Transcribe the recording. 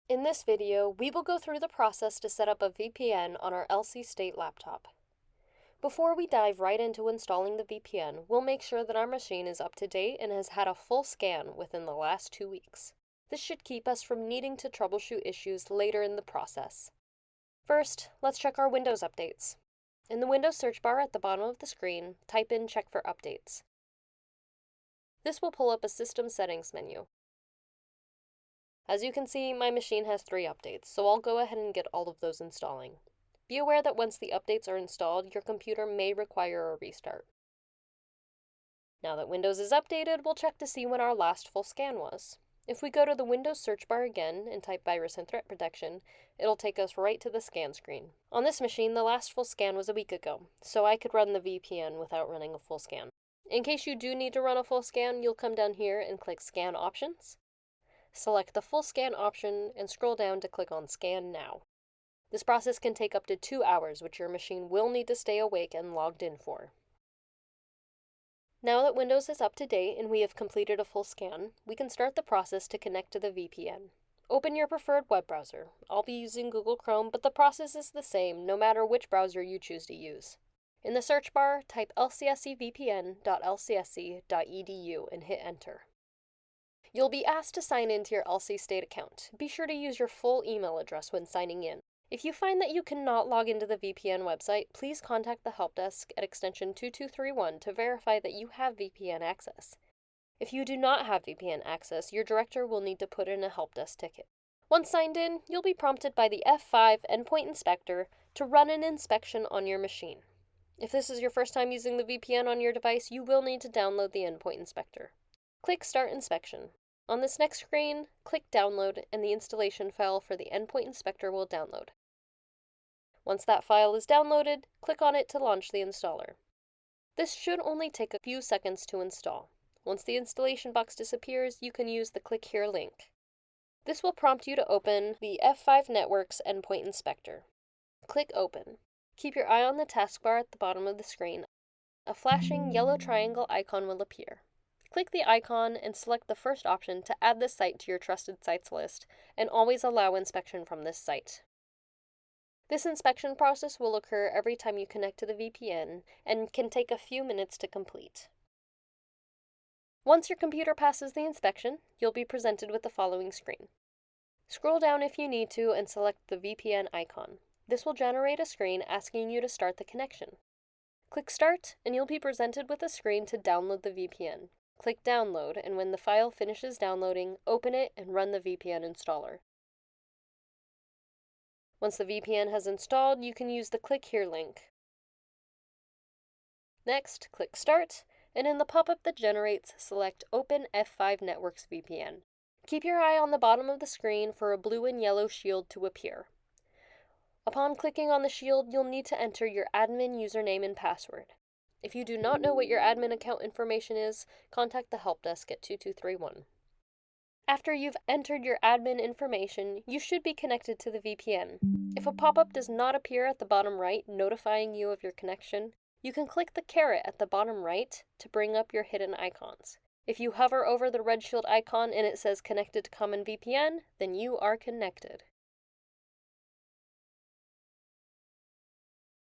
In this video, we will go through the process to set up a VPN on our LC State laptop. Before we dive right into installing the VPN, we'll make sure that our machine is up to date and has had a full scan within the last 2 weeks. This should keep us from needing to troubleshoot issues later in the process. First, let's check our Windows updates. In the Windows search bar at the bottom of the screen, type in Check for Updates. This will pull up a System Settings menu. As you can see, my machine has 3 updates, so I'll go ahead and get all of those installing. Be aware that once the updates are installed, your computer may require a restart. Now that Windows is updated, we'll check to see when our last full scan was. If we go to the Windows search bar again and type Virus and Threat Protection, it'll take us right to the scan screen. On this machine, the last full scan was a week ago, so I could run the VPN without running a full scan. In case you do need to run a full scan, you'll come down here and click Scan Options. Select the full scan option and scroll down to click on Scan Now. This process can take up to 2 hours, which your machine will need to stay awake and logged in for. Now that Windows is up to date and we have completed a full scan, we can start the process to connect to the VPN. Open your preferred web browser. I'll be using Google Chrome, but the process is the same no matter which browser you choose to use. In the search bar, type lcsevpn.lcsc.edu and hit Enter. You'll be asked to sign into your LC State account. Be sure to use your full email address when signing in. If you find that you cannot log into the VPN website, please contact the help desk at extension 2231 to verify that you have VPN access. If you do not have VPN access, your director will need to put in a help desk ticket. Once signed in, you'll be prompted by the F5 Endpoint Inspector to run an inspection on your machine. If this is your first time using the VPN on your device, you will need to download the Endpoint Inspector. Click Start Inspection. On this next screen, click Download and the installation file for the Endpoint Inspector will download. Once that file is downloaded, click on it to launch the installer. This should only take a few seconds to install. Once the installation box disappears, you can use the Click Here link. This will prompt you to open the F5 Networks Endpoint Inspector. Click Open. Keep your eye on the taskbar at the bottom of the screen. A flashing yellow triangle icon will appear. Click the icon and select the first option to add this site to your trusted sites list, and always allow inspection from this site. This inspection process will occur every time you connect to the VPN and can take a few minutes to complete. Once your computer passes the inspection, you'll be presented with the following screen. Scroll down if you need to and select the VPN icon. This will generate a screen asking you to start the connection. Click Start and you'll be presented with a screen to download the VPN. Click Download, and when the file finishes downloading, open it and run the VPN installer. Once the VPN has installed, you can use the Click Here link. Next, click Start, and in the pop-up that generates, select Open F5 Networks VPN. Keep your eye on the bottom of the screen for a blue and yellow shield to appear. Upon clicking on the shield, you'll need to enter your admin username and password. If you do not know what your admin account information is, contact the help desk at 2231. After you've entered your admin information, you should be connected to the VPN. If a pop-up does not appear at the bottom right notifying you of your connection, you can click the caret at the bottom right to bring up your hidden icons. If you hover over the red shield icon and it says Connected to Common VPN, then you are connected.